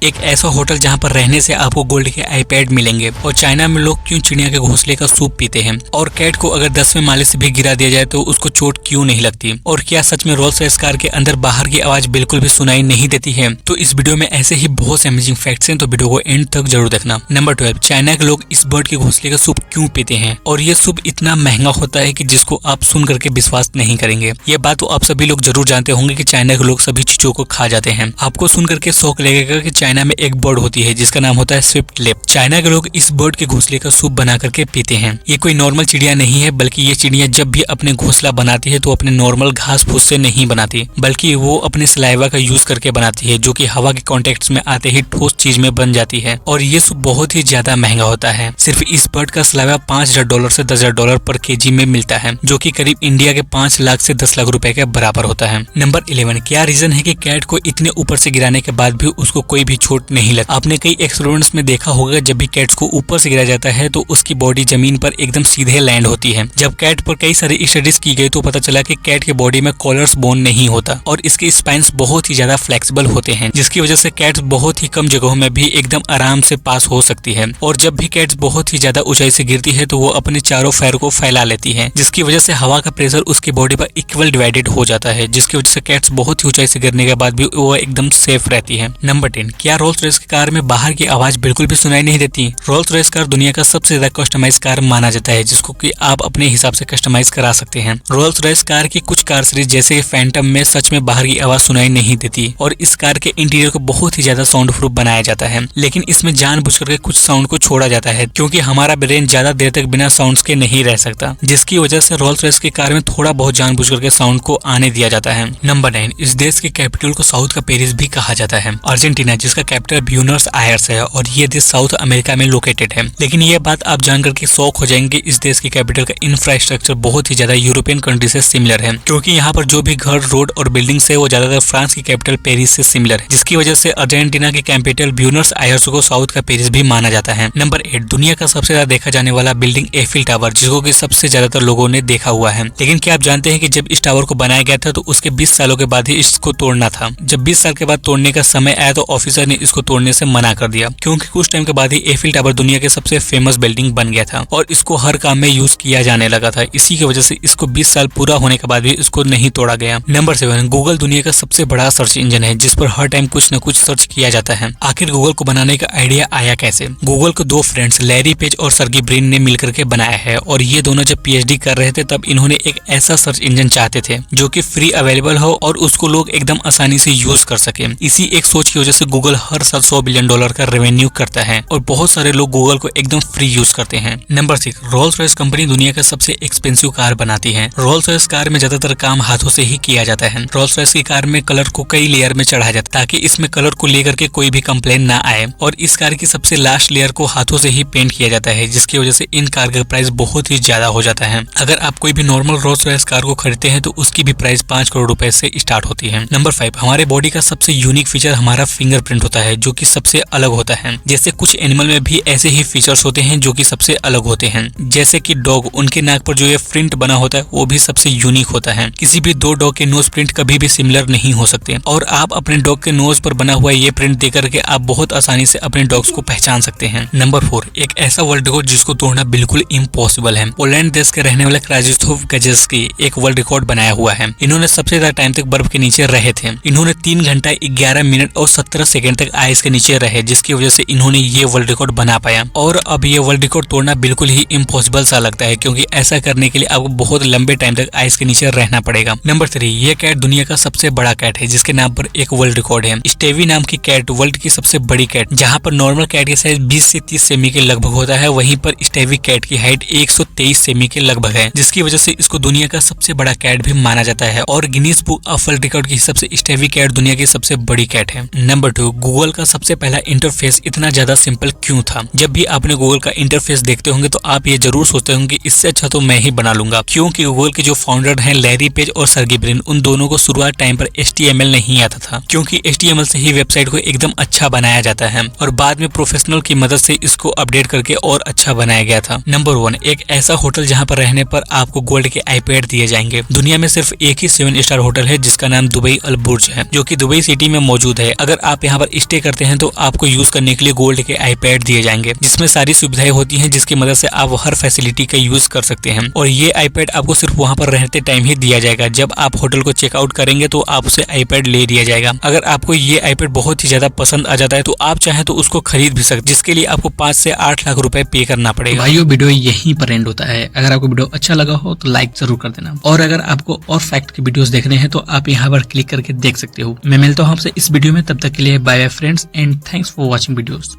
एक ऐसा होटल जहाँ पर रहने से आपको गोल्ड के आईपैड मिलेंगे। और चाइना में लोग क्यों चिड़िया के घोंसले का सूप पीते हैं, और कैट को अगर 10वें माले से भी गिरा दिया जाए तो उसको चोट क्यों नहीं लगती, और क्या सच में रोल्स रॉयस कार के अंदर बाहर की आवाज बिल्कुल भी सुनाई नहीं देती है। तो इस वीडियो में ऐसे ही बहुत से अमेजिंग फैक्ट्स हैं, तो वीडियो को एंड तक जरूर देखना। नंबर 12, चाइना के लोग इस बर्ड के घोंसले का सूप क्यों पीते हैं, और ये सूप इतना महंगा होता है कि जिसको आप सुन करके विश्वास नहीं करेंगे। ये बात तो आप सभी लोग जरूर जानते होंगे कि चाइना के लोग सभी चीजों को खा जाते हैं। आपको सुन करके शौक लगेगा कि चाइना में एक बर्ड होती है जिसका नाम होता है स्विफ्ट लेप। चाइना के लोग इस बर्ड के घोंसले का सूप बना करके पीते हैं। ये कोई नॉर्मल चिड़िया नहीं है, बल्कि ये चिड़िया जब भी अपने घोंसला बनाती है तो अपने नॉर्मल घास फूस से नहीं बनाती, बल्कि वो अपने सलाइवा का यूज करके बनाती है, जो कि हवा के कॉन्टेक्ट में आते ही ठोस चीज में बन जाती है। और ये सूप बहुत ही ज्यादा महंगा होता है। सिर्फ इस बर्ड का सलाइवा $5,000 से $10,000 पर केजी में मिलता है, जो कि करीब इंडिया के 5 लाख से 10 लाख रुपए के बराबर होता है। नंबर 11, क्या रीजन है कि कैट को इतने ऊपर से गिराने के बाद भी उसको कोई भी चोट नहीं लगती। आपने कई एक्सपेरिमेंट्स में देखा होगा, जब भी कैट्स को ऊपर से गिराया जाता है तो उसकी बॉडी जमीन पर एकदम सीधे लैंड होती है। जब कैट पर कई सारी स्टडीज की गई तो पता चला कि कैट के बॉडी में कॉलर्स बोन नहीं होता और इसके स्पाइन्स बहुत ही ज्यादा फ्लेक्सिबल होते हैं, जिसकी वजह से कैट्स बहुत ही कम जगहों में भी एकदम आराम से पास हो सकती है। और जब भी कैट्स बहुत ही ज्यादा ऊंचाई से गिरती है तो वो अपने चारों पैर को फैला लेती है, जिसकी वजह से हवा का प्रेशर उसकी बॉडी पर इक्वल डिवाइडेड हो जाता है, जिसकी वजह से कैट्स बहुत ही ऊंचाई से गिरने के बाद भी वो एकदम सेफ रहती है। नंबर 10, क्या रोल्स रॉयस की कार में बाहर की आवाज बिल्कुल भी सुनाई नहीं देती। रोल्स रॉयस कार दुनिया का सबसे ज्यादा कस्टमाइज कार माना जाता है, जिसको कि आप अपने हिसाब से कस्टमाइज करा सकते हैं। रोल्स रॉयस कार की कुछ कार सीरीज जैसे फैंटम में सच में बाहर की आवाज सुनाई नहीं देती, और इस कार के इंटीरियर को बहुत ही ज्यादा साउंड प्रूफ बनाया जाता है, लेकिन इसमें जानबूझ करके कुछ साउंड को छोड़ा जाता है, क्योंकि हमारा ब्रेन ज्यादा देर तक बिना साउंड्स के नहीं रह सकता, जिसकी वजह से रोल्स रॉयस की कार में थोड़ा बहुत जानबूझ करके साउंड को आने दिया जाता है। नंबर 9, इस देश के कैपिटल को साउथ का पेरिस भी कहा जाता है। अर्जेंटीना, जिसका कैपिटल ब्यूनस आयर्स है, और ये देश साउथ अमेरिका में लोकेटेड है। लेकिन ये बात आप जानकर के शौक हो जाएंगे, इस देश की कैपिटल का इंफ्रास्ट्रक्चर बहुत ही ज्यादा यूरोपियन कंट्री से सिमिलर है, क्योंकि यहाँ पर जो भी घर, रोड और बिल्डिंग्स है वो ज्यादातर फ्रांस की कैपिटल पेरिस से सिमिलर है, जिसकी वजह से अर्जेंटीना की कैपिटल ब्यूनस आयर्स को साउथ का पेरिस भी माना जाता है। नंबर 8, दुनिया का सबसे ज्यादा देखा जाने वाला बिल्डिंग एफिल टावर, जिसको कि सबसे ज्यादातर लोगों ने देखा हुआ है। लेकिन क्या आप जानते हैं कि जब इस टावर को बनाया गया था तो उसके 20 सालों के बाद ही इसको तोड़ना था। जब 20 साल के बाद तोड़ने का समय आया तो ऑफिसर ने इसको तोड़ने से मना कर दिया, क्योंकि कुछ टाइम के बाद ही एफिल टावर दुनिया के सबसे फेमस बिल्डिंग बन गया था और इसको हर काम में यूज किया जाने लगा था। इसी की वजह से इसको 20 साल पूरा होने के बाद भी इसको नहीं तोड़ा गया। नंबर 7, गूगल दुनिया का सबसे बड़ा सर्च इंजन है, जिस पर हर टाइम कुछ न कुछ सर्च किया जाता है। आखिर गूगल को बनाने का आइडिया आया कैसे? गूगल को 2 फ्रेंड्स लैरी पेज और सर्गी ब्रिन ने मिलकर के बनाया है, और ये दोनों जब पीएचडी कर रहे थे तब इन्होंने एक ऐसा सर्च इंजन चाहते थे जो कि फ्री अवेलेबल हो और उसको लोग एकदम आसानी से यूज कर सके। इसी एक सोच की वजह से गूगल हर साल $100 बिलियन का रेवेन्यू करता है, और बहुत सारे लोग गूगल को एकदम फ्री यूज करते हैं। नंबर 6, रोल्स रॉयस कंपनी दुनिया का सबसे एक्सपेंसिव कार बनाती है। रोल्स रॉयस कार में ज्यादातर काम हाथों से ही किया जाता है। रोल्स रॉयस की कार में कलर को कई लेयर में चढ़ाया जाता है, ताकि इसमें कलर को लेकर के कोई भी कंप्लेन ना आए, और इस कार की सबसे लास्ट लेयर को हाथों से ही पेंट किया जाता है, जिसकी वजह से इन कार का प्राइस बहुत ही ज्यादा हो जाता है। अगर आप कोई भी नॉर्मल रोल्स रॉयस कार को खरीदते हैं तो उसकी भी प्राइस 5 करोड़ रुपए से स्टार्ट होती है। नंबर 5, हमारे बॉडी का सबसे यूनिक फीचर हमारा फिंगरप्रिंट होता है, जो कि सबसे अलग होता है। जैसे कुछ एनिमल में भी ऐसे ही फीचर्स होते हैं जो कि सबसे अलग होते हैं, जैसे कि डॉग, उनके नाक पर जो ये प्रिंट बना होता है वो भी सबसे यूनिक होता है। किसी भी 2 डॉग के नोज प्रिंट कभी भी सिमिलर नहीं हो सकते, और आप अपने डॉग के नोज पर बना हुआ ये प्रिंट देख करके आप बहुत आसानी से अपने डॉग्स को पहचान सकते हैं। नंबर 4, एक ऐसा वर्ल्ड रिकॉर्ड जिसको तोड़ना बिल्कुल इम्पॉसिबल है। पोलैंड देश के रहने वाले क्राजिस्टोफ गजेस्की एक वर्ल्ड रिकॉर्ड बनाया हुआ है। इन्होंने सबसे ज्यादा टाइम तक बर्फ के नीचे रहे थे। इन्होंने 3 घंटा 11 मिनट और 17 सेकंड तक आइस के नीचे रहे, जिसकी वजह से इन्होंने ये वर्ल्ड रिकॉर्ड बना पाया। और अब ये वर्ल्ड रिकॉर्ड तोड़ना बिल्कुल ही इम्पॉसिबल सा लगता है, क्योंकि ऐसा करने के लिए आपको बहुत लंबे टाइम तक आइस के नीचे रहना पड़ेगा। नंबर 3, ये कैट दुनिया का सबसे बड़ा कैट है, जिसके नाम पर एक वर्ल्ड रिकॉर्ड है। स्टेवी नाम की कैट वर्ल्ड की सबसे बड़ी कैट, जहाँ पर नॉर्मल कैट की साइज 20 से 30 सेमी के लगभग होता है, वहीं पर स्टेवी कैट की हाइट 123 सेमी के लगभग है, जिसकी वजह से इसको दुनिया का सबसे बड़ा कैट भी माना जाता है। और Guinness book of world record के हिसाब से स्टेवी कैट दुनिया की सबसे बड़ी कैट है। नंबर 2, गूगल का सबसे पहला इंटरफेस इतना ज्यादा सिंपल क्यों था? जब भी आपने गूगल का इंटरफेस देखते होंगे तो आप ये जरूर सोचते होंगे इससे अच्छा तो मैं ही बना लूंगा, क्योंकि गूगल के जो फाउंडर हैं लैरी पेज और सर्गी ब्रिन, उन दोनों को शुरुआत टाइम पर HTML नहीं आता था, क्योंकि HTML से ही वेबसाइट को एकदम अच्छा बनाया जाता है, और बाद में प्रोफेशनल की मदद से इसको अपडेट करके और अच्छा बनाया गया था। नंबर 1, एक ऐसा होटल जहाँ पर रहने पर आपको गोल्ड के आईपैड दिए जाएंगे। दुनिया में सिर्फ एक ही 7 स्टार होटल है जिसका नाम दुबई अल बुर्ज है, जो कि दुबई सिटी में मौजूद है। अगर आप यहाँ पर स्टे करते हैं तो आपको यूज करने के लिए गोल्ड के आईपैड दिए जाएंगे, जिसमें सारी सुविधाएं होती हैं, जिसकी मदद से आप हर फैसिलिटी का यूज कर सकते हैं। और ये आईपैड आपको सिर्फ वहां पर रहते टाइम ही दिया जाएगा। जब आप होटल को चेकआउट करेंगे तो आप उसे आईपैड ले दिया जाएगा। अगर आपको ये आईपैड बहुत ही ज्यादा पसंद आ जाता है तो आप चाहें तो उसको खरीद भी सकते, जिसके लिए आपको 5 से 8 लाख रुपए पे करना पड़ेगा। भाइयों, वीडियो यहीं पर एंड होता है। अगर आपको वीडियो अच्छा लगा हो तो लाइक जरूर कर देना, और अगर आपको और फैक्ट के वीडियोस देखने हैं तो आप यहाँ पर क्लिक करके देख सकते हो। मैं मिलता हूँ आपसे इस वीडियो में, तब तक के लिए bye bye friends and thanks for watching videos.